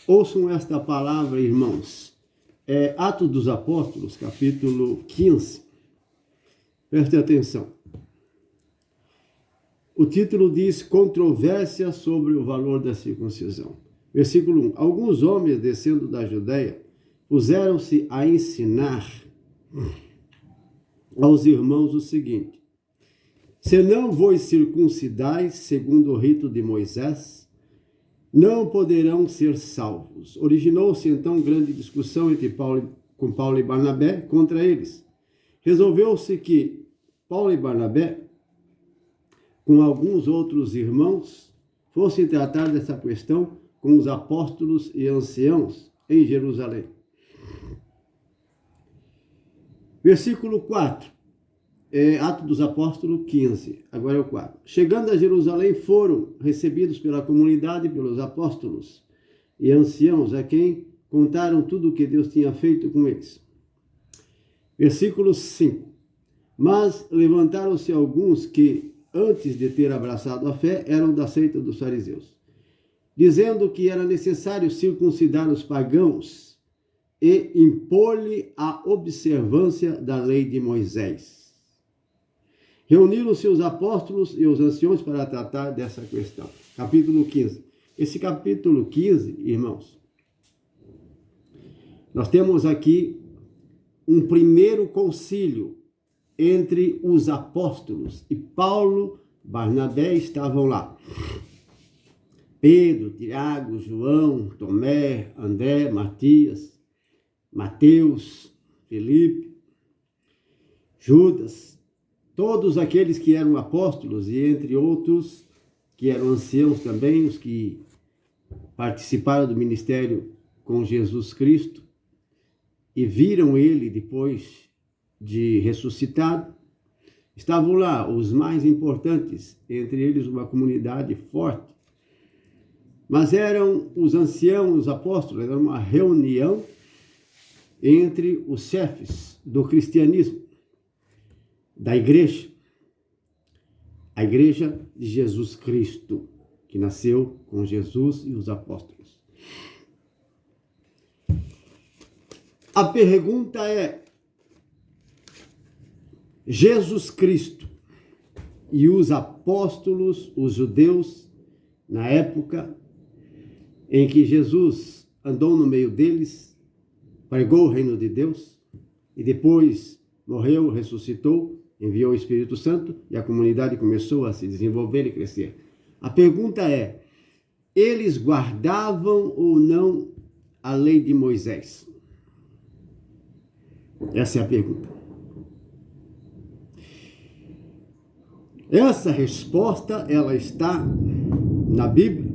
Ouçam esta palavra, irmãos. Atos dos Apóstolos, capítulo 15. Prestem atenção. O título diz Controvérsia sobre o valor da circuncisão. Versículo 1. Alguns homens, descendo da Judeia, puseram-se a ensinar aos irmãos o seguinte: se não vos circuncidais segundo o rito de Moisés, não poderão ser salvos. Originou-se então grande discussão entre Paulo e Barnabé contra eles. Resolveu-se que Paulo e Barnabé, com alguns outros irmãos, fossem tratar dessa questão com os apóstolos e anciãos em Jerusalém. Versículo 4. Atos dos Apóstolos 15, agora é o 4. Chegando a Jerusalém, foram recebidos pela comunidade, pelos apóstolos e anciãos, a quem contaram tudo o que Deus tinha feito com eles. Versículo 5. Mas levantaram-se alguns que, antes de ter abraçado a fé, eram da seita dos fariseus, dizendo que era necessário circuncidar os pagãos e impor-lhe a observância da lei de Moisés. Reuniram-se os apóstolos e os anciãos para tratar dessa questão. Capítulo 15. Esse capítulo 15, irmãos, nós temos aqui um primeiro concílio entre os apóstolos, e Paulo, Barnabé estavam lá. Pedro, Tiago, João, Tomé, André, Matias, Mateus, Felipe, Judas, todos aqueles que eram apóstolos e entre outros que eram anciãos também, os que participaram do ministério com Jesus Cristo e viram ele depois de ressuscitado, estavam lá os mais importantes, entre eles uma comunidade forte. Mas eram os anciãos, os apóstolos, era uma reunião entre os chefes do cristianismo, da igreja, a igreja de Jesus Cristo, que nasceu com Jesus e os apóstolos. A pergunta é: Jesus Cristo e os apóstolos, os judeus, na época em que Jesus andou no meio deles, pregou o reino de Deus e depois morreu, ressuscitou, enviou o Espírito Santo e a comunidade começou a se desenvolver e crescer. A pergunta é: eles guardavam ou não a lei de Moisés? Essa é a pergunta. Essa resposta, ela está na Bíblia,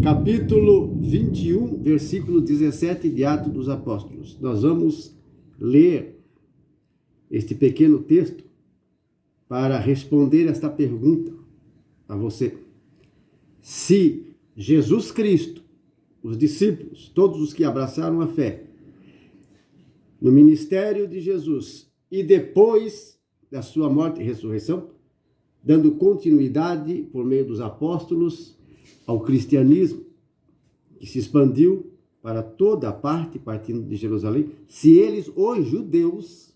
capítulo 21, versículo 17 de Atos dos Apóstolos. Nós vamos ler este pequeno texto para responder esta pergunta a você. Se Jesus Cristo, os discípulos, todos os que abraçaram a fé no ministério de Jesus e depois da sua morte e ressurreição, dando continuidade por meio dos apóstolos ao cristianismo que se expandiu para toda a parte, partindo de Jerusalém, se eles, os judeus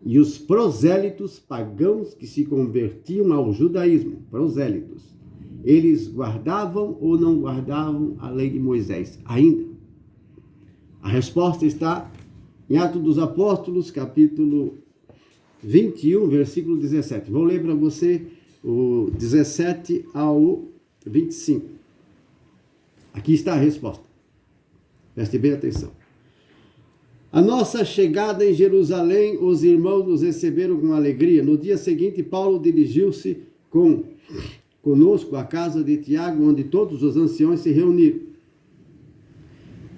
e os prosélitos pagãos que se convertiam ao judaísmo, prosélitos, eles guardavam ou não guardavam a lei de Moisés ainda? A resposta está em Atos dos Apóstolos, capítulo 21, versículo 17. Vou ler para você o 17 ao 25. Aqui está a resposta. Preste bem atenção. A nossa chegada em Jerusalém, os irmãos nos receberam com alegria. No dia seguinte, Paulo dirigiu-se conosco à casa de Tiago, onde todos os anciãos se reuniram.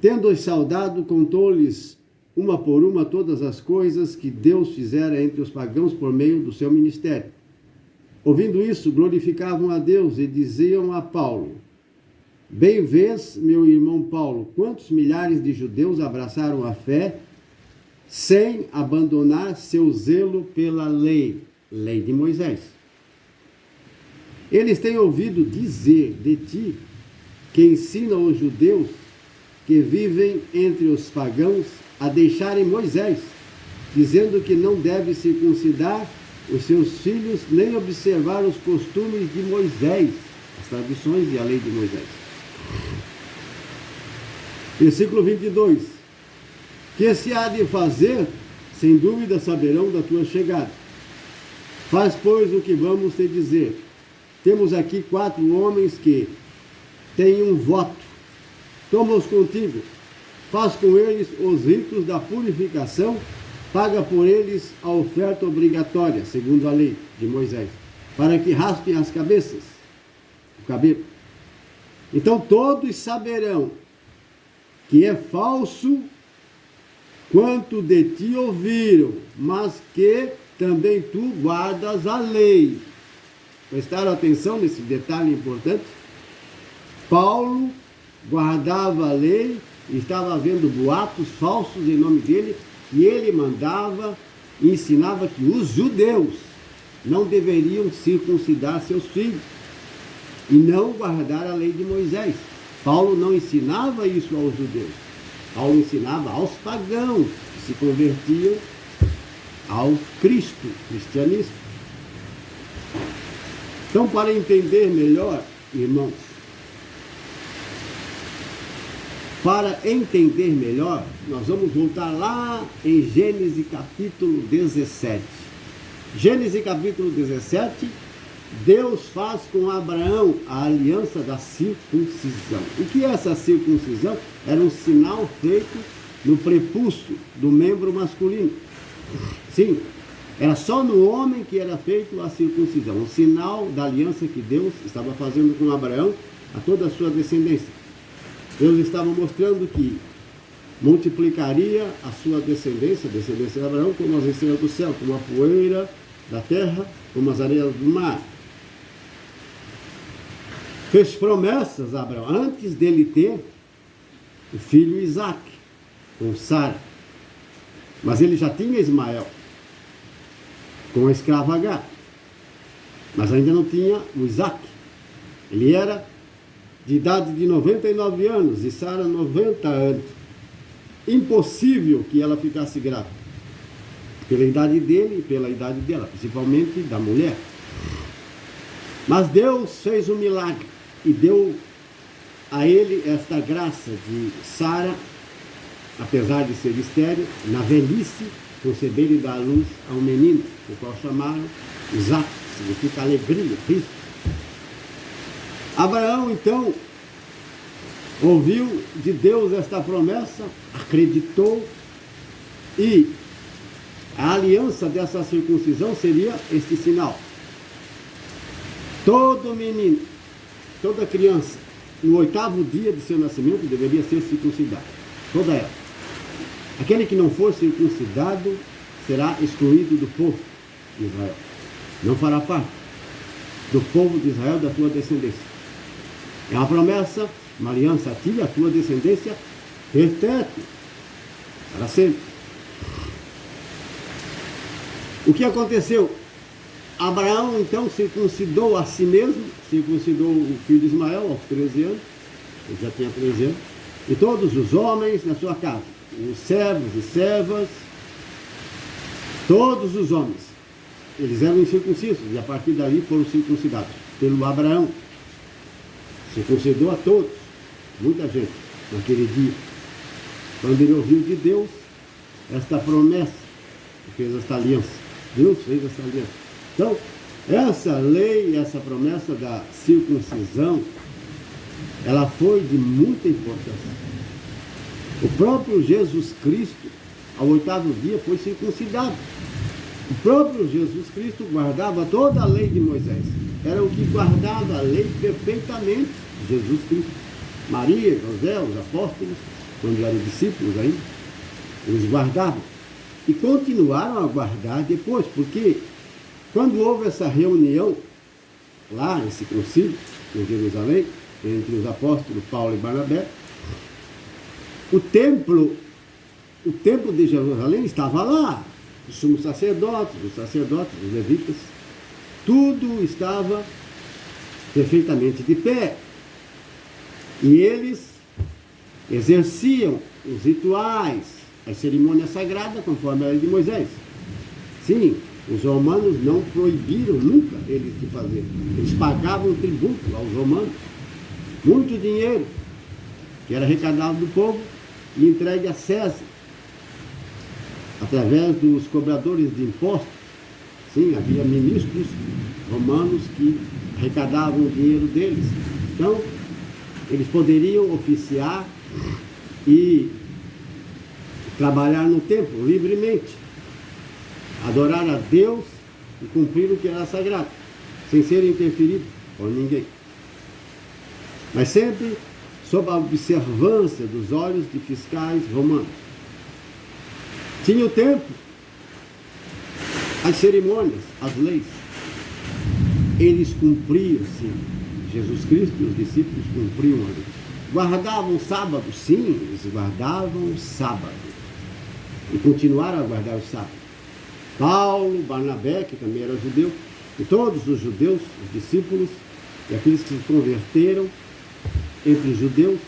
Tendo-os saudado, contou-lhes uma por uma todas as coisas que Deus fizera entre os pagãos por meio do seu ministério. Ouvindo isso, glorificavam a Deus e diziam a Paulo: bem vês, meu irmão Paulo, quantos milhares de judeus abraçaram a fé sem abandonar seu zelo pela lei de Moisés. Eles têm ouvido dizer de ti que ensina os judeus que vivem entre os pagãos a deixarem Moisés, dizendo que não deve circuncidar os seus filhos nem observar os costumes de Moisés, as tradições e a lei de Moisés. Versículo 22. Que se há de fazer, sem dúvida saberão da tua chegada. Faz, pois, o que vamos te dizer. Temos aqui 4 homens que têm um voto. Toma-os contigo. Faz com eles os ritos da purificação. Paga por eles a oferta obrigatória, segundo a lei de Moisés, para que raspem as cabeças, o cabelo. Então todos saberão que é falso quanto de ti ouviram, mas que também tu guardas a lei. Prestaram atenção nesse detalhe importante? Paulo guardava a lei e estava havendo boatos falsos em nome dele, e ele mandava e ensinava que os judeus não deveriam circuncidar seus filhos e não guardar a lei de Moisés. Paulo não ensinava isso aos judeus. Paulo ensinava aos pagãos que se convertiam ao cristianismo. Então, para entender melhor, irmãos, nós vamos voltar lá em Gênesis capítulo 17. Gênesis capítulo 17, Deus faz com Abraão a aliança da circuncisão. O que é essa circuncisão? Era um sinal feito no prepúcio do membro masculino. Sim, era só no homem que era feito a circuncisão, um sinal da aliança que Deus estava fazendo com Abraão a toda a sua descendência. Deus estava mostrando que multiplicaria a sua descendência, a descendência de Abraão, como as estrelas do céu, como a poeira da terra, como as areias do mar. Fez promessas a Abraão, antes dele ter o filho Isaac, com Sara. Mas ele já tinha Ismael, com a escrava Agar. Mas ainda não tinha o Isaac. Ele era de idade de 99 anos e Sara 90 anos. Impossível que ela ficasse grávida, pela idade dele e pela idade dela, principalmente da mulher. Mas Deus fez um milagre e deu a ele esta graça de Sara, apesar de ser estéril, na velhice, conceber e dar à luz a um menino, o qual chamaram Isaac, significa alegria, riso. Abraão, então, ouviu de Deus esta promessa, acreditou, e a aliança dessa circuncisão seria este sinal. Todo menino, toda criança, no 8º dia de seu nascimento, deveria ser circuncidado. Toda ela. Aquele que não for circuncidado será excluído do povo de Israel. Não fará parte do povo de Israel, da tua descendência. É uma promessa, uma aliança a ti e a tua descendência perpétua, para sempre. O que aconteceu? Abraão, então, circuncidou a si mesmo, circuncidou o filho de Ismael aos 13 anos, ele já tinha 13 anos, e todos os homens na sua casa, os servos e servas, todos os homens, eles eram incircuncisos, e a partir dali foram circuncidados pelo Abraão. Circuncidou a todos, muita gente, naquele dia. Quando ele ouviu de Deus esta promessa, fez esta aliança. Deus fez essa aliança. Então, essa lei, essa promessa da circuncisão, ela foi de muita importância. O próprio Jesus Cristo, ao 8º dia, foi circuncidado. O próprio Jesus Cristo guardava toda a lei de Moisés. Era o que guardava a lei perfeitamente, Jesus Cristo. Maria, José, os apóstolos, quando eram discípulos ainda, eles guardavam. E continuaram a guardar depois, porque quando houve essa reunião, lá nesse concílio, em Jerusalém, entre os apóstolos Paulo e Barnabé, o templo de Jerusalém estava lá, os sumos sacerdotes, os levitas, tudo estava perfeitamente de pé. E eles exerciam os rituais, as cerimônias sagradas, conforme a lei de Moisés. Sim, os romanos não proibiram nunca eles de fazer. Eles pagavam tributo aos romanos, muito dinheiro, que era arrecadado do povo e entregue a César, através dos cobradores de impostos. Sim, havia ministros romanos que arrecadavam o dinheiro deles. Então, eles poderiam oficiar e trabalhar no templo livremente, adorar a Deus e cumprir o que era sagrado, sem serem interferidos por ninguém. Mas sempre sob a observância dos olhos de fiscais romanos. Tinha o templo, as cerimônias, as leis. Eles cumpriam, sim. Jesus Cristo e os discípulos cumpriam a lei. Guardavam o sábado? Sim, eles guardavam o sábado. E continuaram a guardar o sábado. Paulo, Barnabé, que também era judeu, e todos os judeus, os discípulos, e aqueles que se converteram entre os judeus,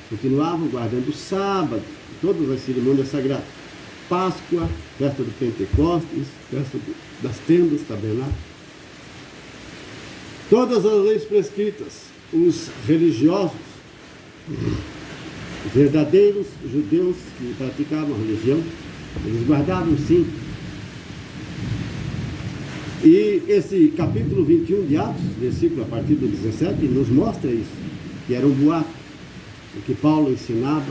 continuavam guardando o sábado, todas as cerimônias sagradas. Páscoa, festa do Pentecostes, festa das tendas, tabernáculo. Todas as leis prescritas, os religiosos, os verdadeiros judeus que praticavam a religião, eles guardavam sim. E esse capítulo 21 de Atos, versículo a partir do 17, nos mostra isso, que era um boato, o que Paulo ensinava,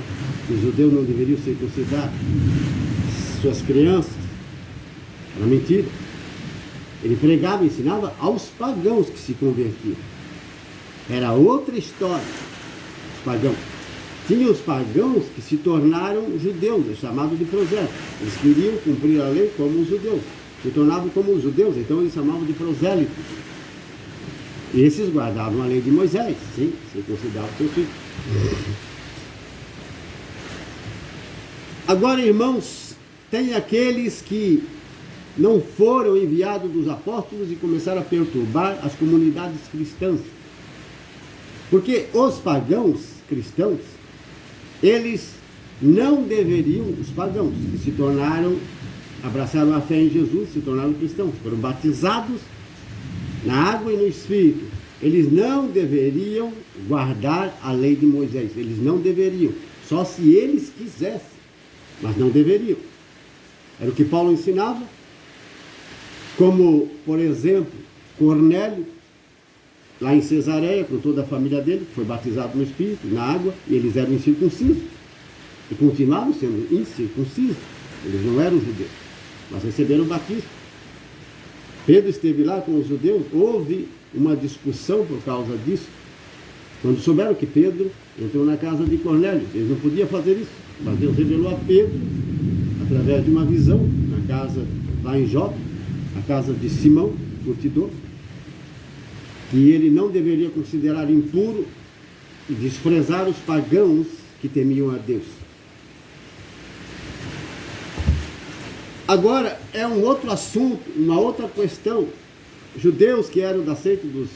que os judeus não deveriam circuncidar suas crianças. Era mentira. Ele pregava e ensinava aos pagãos que se convertiam. Era outra história. Os pagãos. Tinha os pagãos que se tornaram judeus, chamados de prosélitos. Eles queriam cumprir a lei como os judeus. Se tornavam como os judeus, então eles chamavam de prosélitos. E esses guardavam a lei de Moisés, sim, circuncidavam seus filhos. Agora, irmãos, tem aqueles que não foram enviados dos apóstolos e começaram a perturbar as comunidades cristãs. Porque os pagãos cristãos, eles não deveriam, os pagãos que se tornaram, abraçaram a fé em Jesus, se tornaram cristãos, foram batizados na água e no Espírito, eles não deveriam guardar a lei de Moisés, eles não deveriam, só se eles quisessem, mas não deveriam. Era o que Paulo ensinava, como, por exemplo, Cornélio, lá em Cesareia, com toda a família dele, que foi batizado no Espírito, na água, e eles eram incircuncisos, e continuavam sendo incircuncisos, eles não eram judeus, mas receberam o batismo. Pedro esteve lá com os judeus, houve uma discussão por causa disso, quando souberam que Pedro entrou na casa de Cornélio. Eles não podiam fazer isso, mas Deus revelou a Pedro, através de uma visão, na casa, lá em Jope, a casa de Simão, curtidor, que ele não deveria considerar impuro e desprezar os pagãos que temiam a Deus. Agora, é um outro assunto, uma outra questão. Judeus que eram da seita dos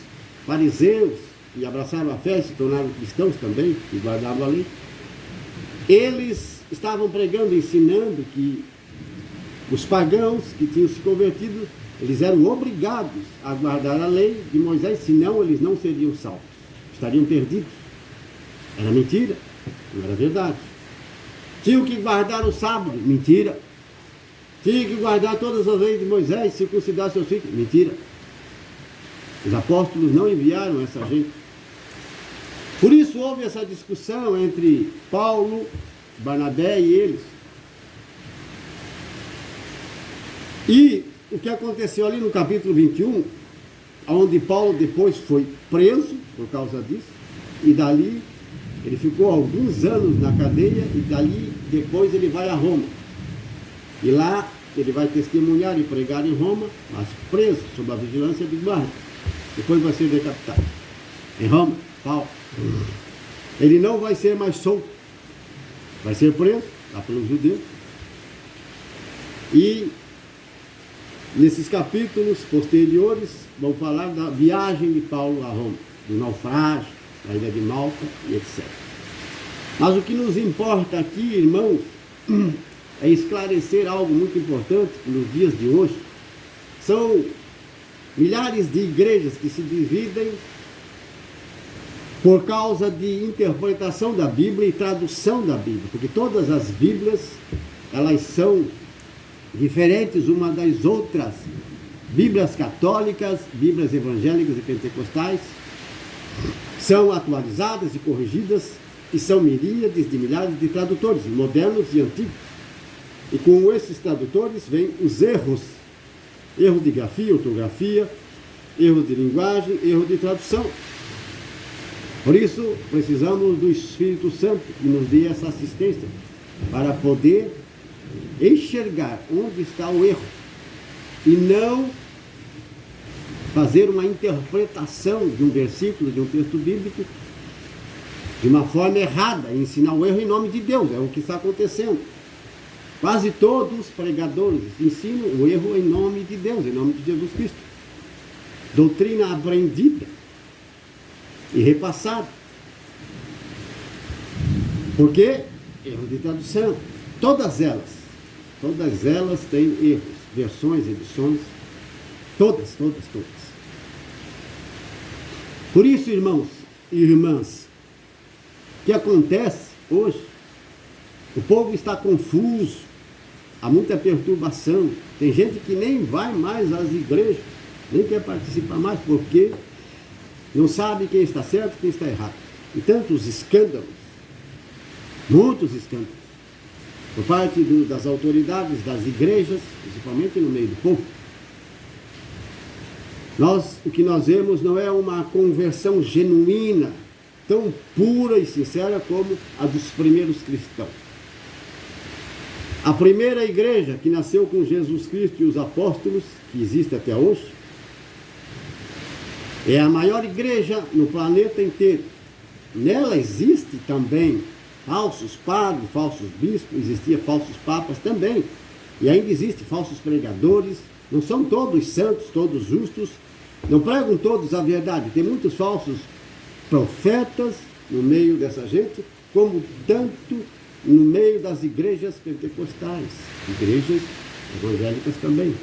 fariseus, que abraçaram a fé e se tornaram cristãos também, que guardavam a lei, eles estavam pregando, ensinando que os pagãos que tinham se convertido, eles eram obrigados a guardar a lei de Moisés, senão eles não seriam salvos, estariam perdidos. Era mentira, não era verdade. Tinham que guardar o sábado, mentira. Tinha que guardar todas as leis de Moisés, circuncidar seus filhos. Mentira. Os apóstolos não enviaram essa gente. Por isso houve essa discussão entre Paulo, Barnabé e eles. E o que aconteceu ali no capítulo 21, onde Paulo depois foi preso por causa disso, e dali ele ficou alguns anos na cadeia, e dali depois ele vai a Roma. E lá ele vai testemunhar e pregar em Roma, mas preso, sob a vigilância de guarda. Depois vai ser decapitado. Em Roma, Paulo. Ele não vai ser mais solto. Vai ser preso, lá pelos judeus. E nesses capítulos posteriores, vão falar da viagem de Paulo a Roma, do naufrágio, a ilha de Malta e etc. Mas o que nos importa aqui, irmãos, é esclarecer algo muito importante nos dias de hoje. São milhares de igrejas que se dividem por causa de interpretação da Bíblia e tradução da Bíblia, porque todas as Bíblias, elas são diferentes uma das outras. Bíblias católicas, Bíblias evangélicas e pentecostais são atualizadas e corrigidas, e são miríades de milhares de tradutores, modernos e antigos. E com esses tradutores vêm os erros de grafia, ortografia, erros de linguagem, erro de tradução. Por isso, precisamos do Espírito Santo que nos dê essa assistência para poder enxergar onde está o erro e não fazer uma interpretação de um versículo, de um texto bíblico, de uma forma errada, e ensinar o erro em nome de Deus. É o que está acontecendo. Quase todos os pregadores ensinam o erro em nome de Deus, em nome de Jesus Cristo. Doutrina aprendida e repassada. Por quê? Erro de tradução. Todas elas têm erros, versões, edições, todas. Por isso, irmãos e irmãs, o que acontece hoje? O povo está confuso, há muita perturbação, tem gente que nem vai mais às igrejas, nem quer participar mais, porque não sabe quem está certo e quem está errado. E tantos escândalos, muitos escândalos, por parte das autoridades, das igrejas, principalmente no meio do povo. O que nós vemos não é uma conversão genuína, tão pura e sincera como a dos primeiros cristãos. A primeira igreja que nasceu com Jesus Cristo e os apóstolos, que existe até hoje, é a maior igreja no planeta inteiro. Nela existe também falsos padres, falsos bispos, existia falsos papas também, e ainda existem falsos pregadores. Não são todos santos, todos justos, não pregam todos a verdade. Tem muitos falsos profetas no meio dessa gente, como tanto no meio das igrejas pentecostais, igrejas evangélicas também.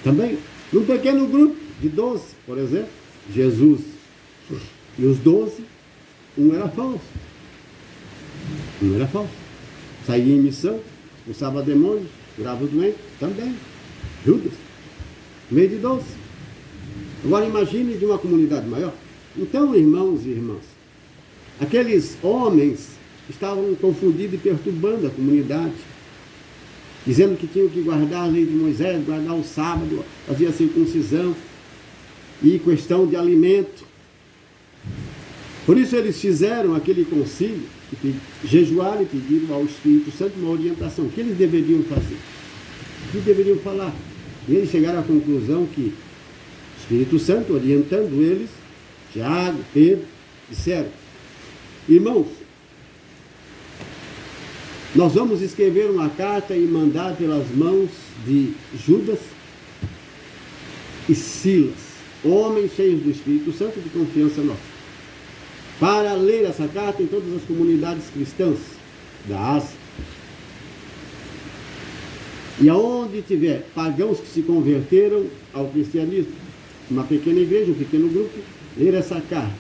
Também, num pequeno grupo de 12, por exemplo, Jesus e os 12, um era falso. Saía em missão, expulsava demônios, curava os doentes, também. Judas, meio de 12. Agora imagine de uma comunidade maior. Então, irmãos e irmãs, aqueles homens estavam confundindo e perturbando a comunidade, dizendo que tinham que guardar a lei de Moisés, guardar o sábado, fazer a circuncisão e questão de alimento. Por isso eles fizeram aquele concílio, jejuaram e pediram ao Espírito Santo uma orientação. O que eles deveriam fazer? O que deveriam falar? E eles chegaram à conclusão que o Espírito Santo, orientando eles, Tiago, Pedro, disseram: irmãos, nós vamos escrever uma carta e mandar pelas mãos de Judas e Silas, homens cheios do Espírito Santo de confiança nossa, para ler essa carta em todas as comunidades cristãs da Ásia. E aonde tiver pagãos que se converteram ao cristianismo, uma pequena igreja, um pequeno grupo, ler essa carta,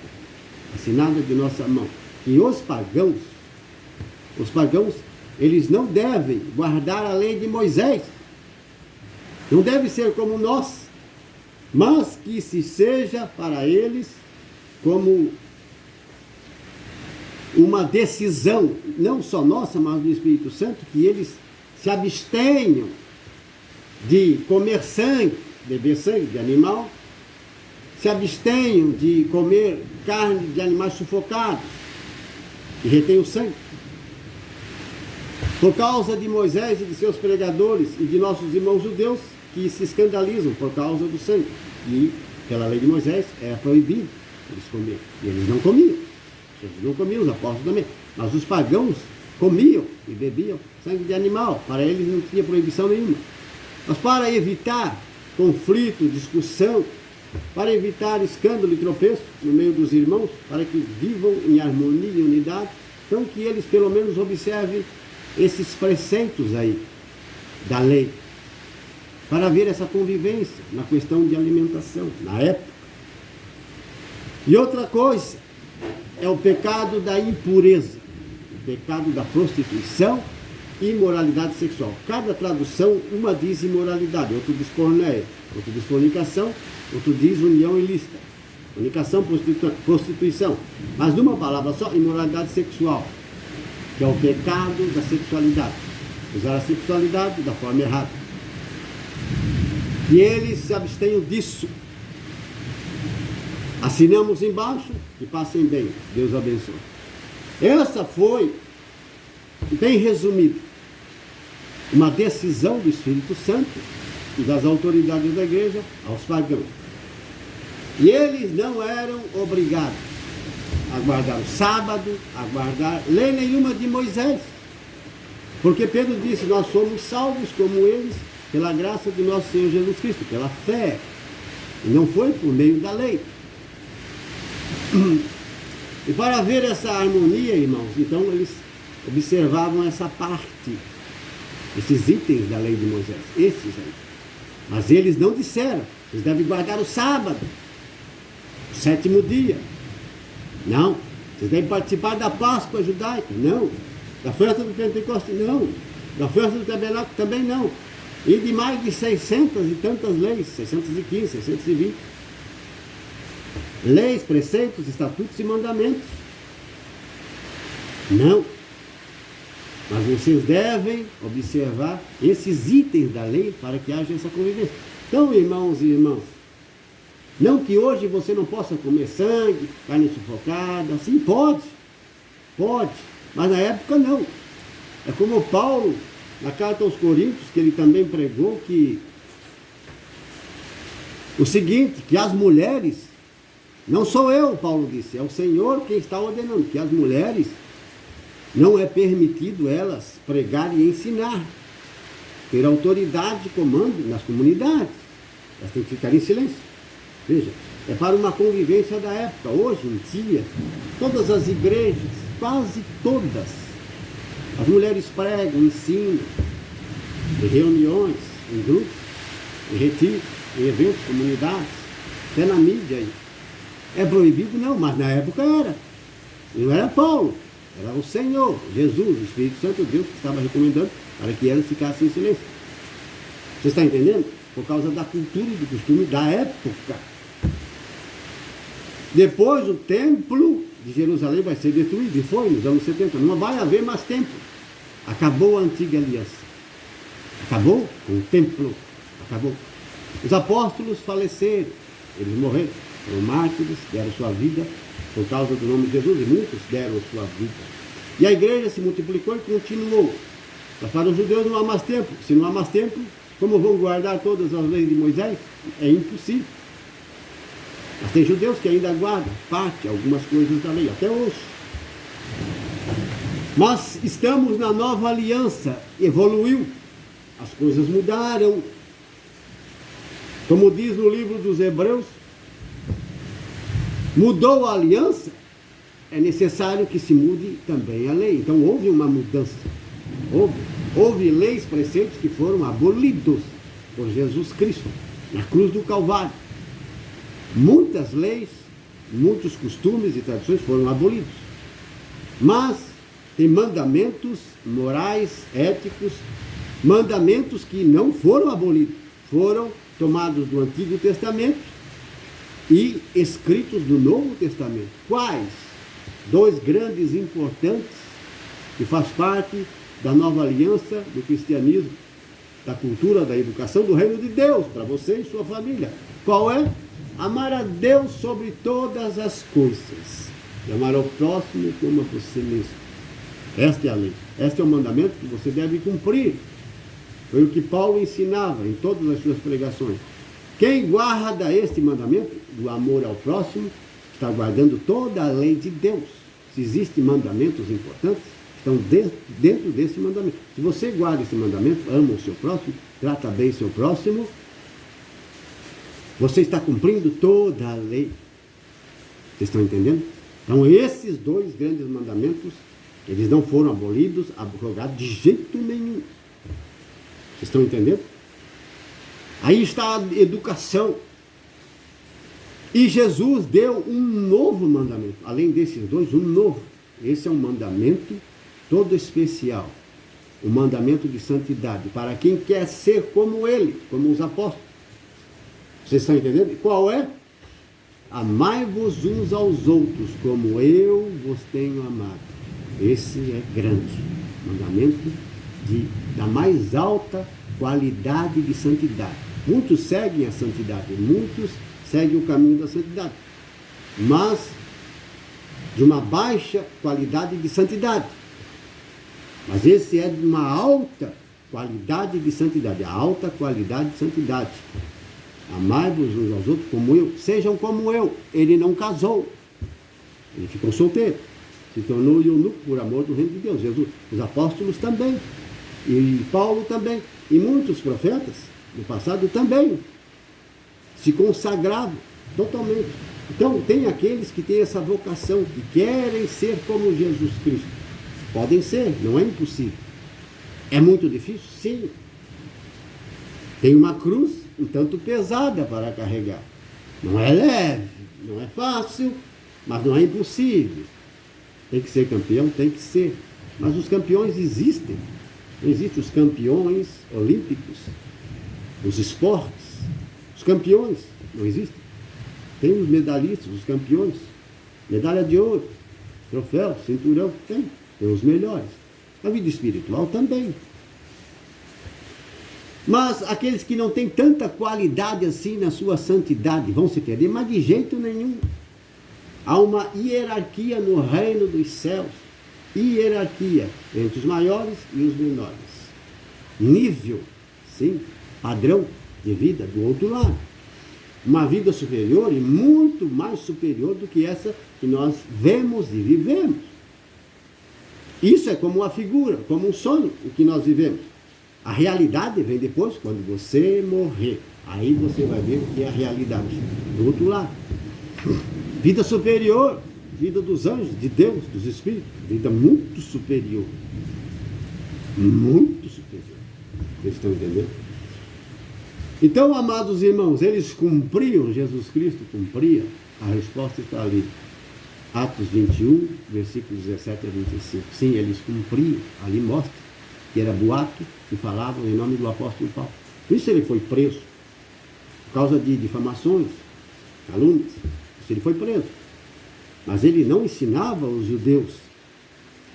assinada de nossa mão. E os pagãos, eles não devem guardar a lei de Moisés, não deve ser como nós, mas que se seja para eles como uma decisão, não só nossa, mas do Espírito Santo, que eles se abstenham de comer sangue, beber sangue de animal, se abstenham de comer carne de animais sufocados, que retém o sangue. Por causa de Moisés e de seus pregadores e de nossos irmãos judeus, que se escandalizam por causa do sangue. E, pela lei de Moisés, é proibido eles comerem. E eles não comiam. Eles não comiam, os apóstolos também. Mas os pagãos comiam e bebiam sangue de animal. Para eles não tinha proibição nenhuma. Mas para evitar conflito, discussão para evitar escândalo e tropeço no meio dos irmãos, para que vivam em harmonia e unidade. Então, que eles pelo menos observem esses preceitos aí da lei, para haver essa convivência na questão de alimentação, na época. E outra coisa é o pecado da impureza, o pecado da prostituição e imoralidade sexual. Cada tradução, uma diz imoralidade, outra diz porneia, outra diz fornicação, outro diz união ilícita. Fornicação, prostituição. Mas numa palavra só, imoralidade sexual, que é o pecado da sexualidade. Usar a sexualidade da forma errada. E eles se abstenham disso. Assinamos embaixo e passem bem. Deus abençoe. Essa foi, bem resumido, uma decisão do Espírito Santo e das autoridades da igreja aos pagãos. E eles não eram obrigados a guardar o sábado, a guardar lei nenhuma de Moisés. Porque Pedro disse, nós somos salvos como eles, pela graça de nosso Senhor Jesus Cristo, pela fé. E não foi por meio da lei. E para ver essa harmonia, irmãos, então eles observavam essa parte, esses itens da lei de Moisés, esses aí. Mas eles não disseram, eles devem guardar o sábado, o 7º dia. Não. Vocês devem participar da Páscoa judaica. Não. Da festa do Pentecostes. Não. Da festa do Tabernáculo também não. E de mais de 600 e tantas leis, 615, 620. Leis, preceitos, estatutos e mandamentos. Não. Mas vocês devem observar esses itens da lei para que haja essa convivência. Então, irmãos e irmãs, não que hoje você não possa comer sangue, carne sufocada, assim, pode, mas na época não. É como Paulo, na carta aos Coríntios, que ele também pregou que o seguinte, que as mulheres, não sou eu, Paulo disse, é o Senhor quem está ordenando, que as mulheres não é permitido elas pregar e ensinar, ter autoridade de comando nas comunidades, elas têm que ficar em silêncio. Veja, é para uma convivência da época. Hoje em dia, todas as igrejas, quase todas, as mulheres pregam, ensinam, em reuniões, em grupos, em retiros, em eventos, comunidades, até na mídia aí. É proibido? Não, mas na época era. E não era Paulo, era o Senhor, Jesus, o Espírito Santo, Deus, que estava recomendando para que elas ficassem em silêncio. Você está entendendo? Por causa da cultura e do costume da época. Depois o templo de Jerusalém vai ser destruído, e foi nos anos 70. Não vai haver mais templo. Acabou a antiga aliança. Acabou com o templo. Acabou. Os apóstolos faleceram. Eles morreram. Foram mártires, deram sua vida por causa do nome de Jesus, e muitos deram sua vida. E a igreja se multiplicou e continuou. Mas para os judeus não há mais templo. Se não há mais templo, como vão guardar todas as leis de Moisés? É impossível. Mas tem judeus que ainda guardam algumas coisas da lei, até hoje. Mas estamos na nova aliança, evoluiu, as coisas mudaram. Como diz no livro dos Hebreus, mudou a aliança, é necessário que se mude também a lei. Então houve uma mudança, houve leis, preceitos que foram abolidos por Jesus Cristo, na cruz do Calvário. Muitas leis, muitos costumes e tradições foram abolidos. Mas tem mandamentos morais, éticos, mandamentos que não foram abolidos, foram tomados do Antigo Testamento e escritos no Novo Testamento. Quais? 2 grandes importantes que faz parte da nova aliança do cristianismo, da cultura, da educação do reino de Deus, para você e sua família. Qual é? Amar a Deus sobre todas as coisas e amar ao próximo como a você mesmo. Esta é a lei, este é o mandamento que você deve cumprir. Foi o que Paulo ensinava em todas as suas pregações. Quem guarda este mandamento do amor ao próximo está guardando toda a lei de Deus. Se existem mandamentos importantes, estão dentro desse mandamento. Se você guarda esse mandamento, ama o seu próximo, trata bem seu próximo, Você está cumprindo toda a lei. Vocês estão entendendo? Então, esses dois grandes mandamentos, eles não foram abolidos, abrogados de jeito nenhum. Vocês estão entendendo? Aí está a educação. E Jesus deu um novo mandamento. Além desses dois, um novo. Esse é um mandamento todo especial. O mandamento de santidade. Para quem quer ser como ele, como os apóstolos. Vocês estão entendendo? Qual é? Amai-vos uns aos outros, como eu vos tenho amado. Esse é grande. Mandamento da mais alta qualidade de santidade. Muitos seguem a santidade. Muitos seguem o caminho da santidade. Mas de uma baixa qualidade de santidade. Mas esse é de uma alta qualidade de santidade. A alta qualidade de santidade. Amai-vos uns aos outros como eu. Sejam como eu. Ele não casou. Ele ficou solteiro. Se tornou eunuco por amor do reino de Deus. Jesus, os apóstolos também. E Paulo também. E muitos profetas no passado também se consagravam totalmente. Então, tem aqueles que têm essa vocação, que querem ser como Jesus Cristo. Podem ser, não é impossível. É muito difícil? Sim. Tem uma cruz um tanto pesada para carregar. Não é leve, não é fácil, mas não é impossível. Tem que ser campeão, tem que ser. Mas os campeões existem. Existem os campeões olímpicos, os esportes. Os campeões não existem. Tem os medalhistas, os campeões. Medalha de ouro, troféu, cinturão, tem os melhores. A vida espiritual também. Mas aqueles que não têm tanta qualidade assim na sua santidade vão se perder, mas de jeito nenhum. Há uma hierarquia no reino dos céus. Hierarquia entre os maiores e os menores. Nível, sim, padrão de vida do outro lado. Uma vida superior e muito mais superior do que essa que nós vemos e vivemos. Isso é como uma figura, como um sonho, o que nós vivemos. A realidade vem depois, quando você morrer. Aí você vai ver o que é a realidade do outro lado. Vida superior, vida dos anjos, de Deus, dos espíritos. Vida muito superior. Muito superior. Vocês estão entendendo? Então, amados irmãos, eles cumpriam, Jesus Cristo cumpria. A resposta está ali. Atos 21, versículos 17 a 25. Sim, eles cumpriam. Ali mostra que era boato que falavam em nome do apóstolo Paulo. Por isso ele foi preso. Por causa de difamações, calúnias. Por isso ele foi preso. Mas ele não ensinava os judeus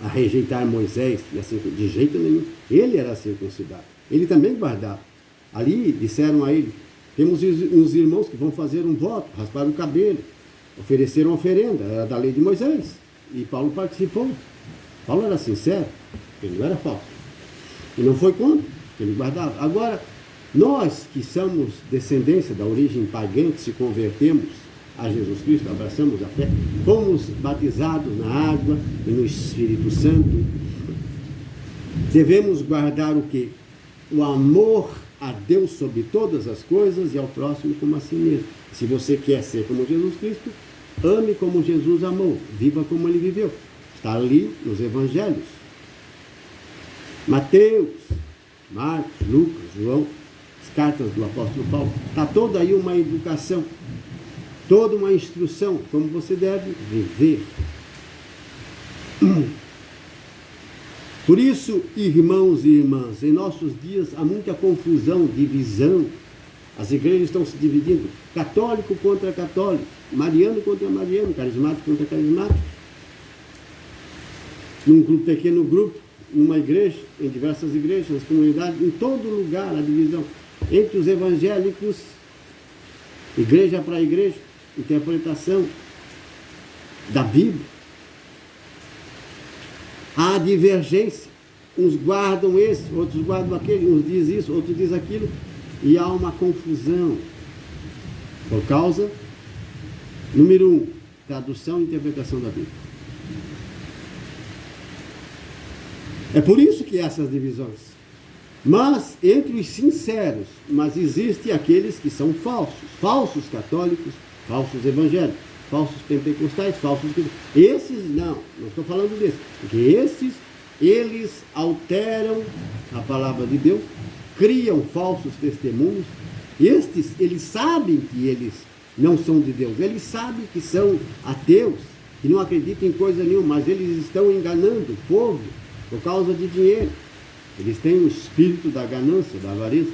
a rejeitar Moisés de jeito nenhum. Ele era circuncidado. Ele também guardava. Ali disseram a ele: temos uns irmãos que vão fazer um voto, raspar o cabelo, ofereceram oferenda, era da lei de Moisés. E Paulo participou. Paulo era sincero, ele não era falso. E não foi contra, ele guardava. Agora, nós que somos descendência da origem pagã, que se convertemos a Jesus Cristo, abraçamos a fé, fomos batizados na água e no Espírito Santo, devemos guardar o quê? O amor a Deus sobre todas as coisas e ao próximo como a si mesmo. Se você quer ser como Jesus Cristo, ame como Jesus amou, viva como ele viveu. Está ali nos evangelhos. Mateus, Marcos, Lucas, João, as cartas do apóstolo Paulo. Está toda aí uma educação, toda uma instrução, como você deve viver. Por isso, irmãos e irmãs, em nossos dias há muita confusão, divisão. As igrejas estão se dividindo, católico contra católico, mariano contra mariano, carismático contra carismático. Num pequeno grupo, numa igreja, em diversas igrejas, nas comunidades, em todo lugar a divisão. Entre os evangélicos, igreja para igreja, interpretação da Bíblia. Há divergência. Uns guardam esse, outros guardam aquele, uns dizem isso, outros dizem aquilo. E há uma confusão. Por causa, número 1, tradução e interpretação da Bíblia. É por isso que essas divisões. Mas entre os sinceros, mas existem aqueles que são falsos católicos, falsos evangélicos, falsos pentecostais, falsos... Esses não estou falando desses, porque esses, eles alteram a palavra de Deus, criam falsos testemunhos. Estes, eles sabem que eles não são de Deus, eles sabem que são ateus, que não acreditam em coisa nenhuma, mas eles estão enganando o povo por causa de dinheiro. Eles têm o espírito da ganância, da avareza,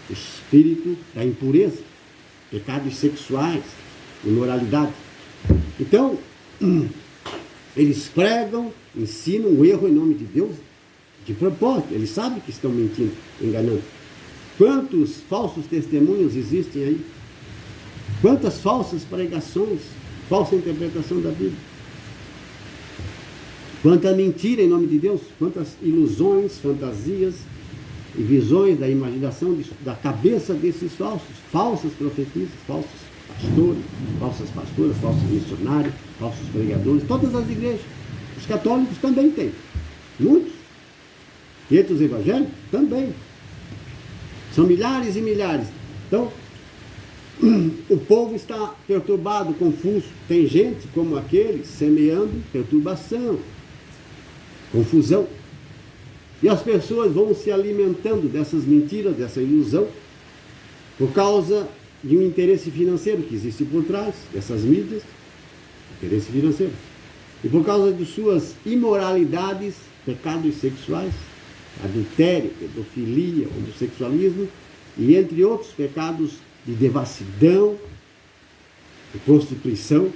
o espírito da impureza, pecados sexuais, imoralidade. Então, eles pregam, ensinam o erro em nome de Deus, de propósito. Eles sabem que estão mentindo, enganando. Quantos falsos testemunhos existem aí? Quantas falsas pregações, falsa interpretação da Bíblia? Quanta mentira em nome de Deus, quantas ilusões, fantasias e visões da imaginação, da cabeça desses falsas profetisas, falsos pastores, falsas pastoras, falsos missionários, falsos pregadores, todas as igrejas. Os católicos também têm, muitos. E entre os evangélicos também. São milhares e milhares. Então, o povo está perturbado, confuso. Tem gente como aquele semeando perturbação, confusão. E as pessoas vão se alimentando dessas mentiras, dessa ilusão, por causa de um interesse financeiro que existe por trás dessas mídias, interesse financeiro. E por causa de suas imoralidades, pecados sexuais, adultério, pedofilia, homossexualismo, e entre outros pecados de devassidão, de prostituição.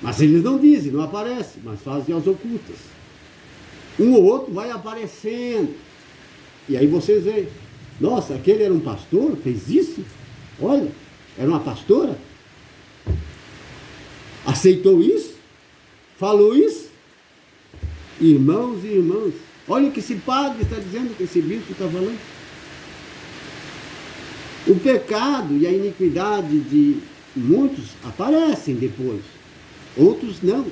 Mas eles não dizem, não aparecem, mas fazem as ocultas. Um ou outro vai aparecendo. E aí vocês veem, nossa, aquele era um pastor, fez isso? Olha, era uma pastora? Aceitou isso? Falou isso? Irmãos e irmãs, olha o que esse padre está dizendo, que esse bispo está falando. O pecado e a iniquidade de muitos aparecem depois, outros não.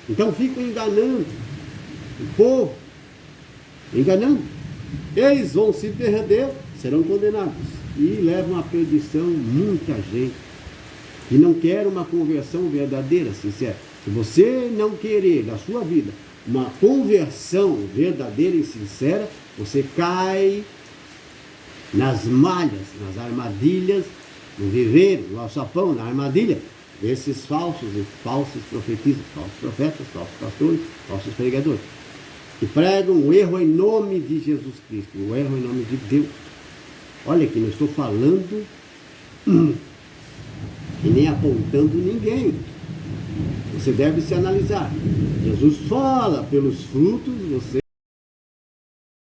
Então ficam enganando o povo, enganando. Eles vão se perder, serão condenados e levam à perdição muita gente que não quer uma conversão verdadeira, sincera. Se você não querer da sua vida uma conversão verdadeira e sincera, você cai nas malhas, nas armadilhas, no viver, no alçapão, na armadilha desses falsos profetistas, falsos profetas, falsos pastores, falsos pregadores, que pregam o erro em nome de Jesus Cristo, o erro em nome de Deus. Olha que não estou falando e nem apontando ninguém. Você deve se analisar. Jesus fala pelos frutos, você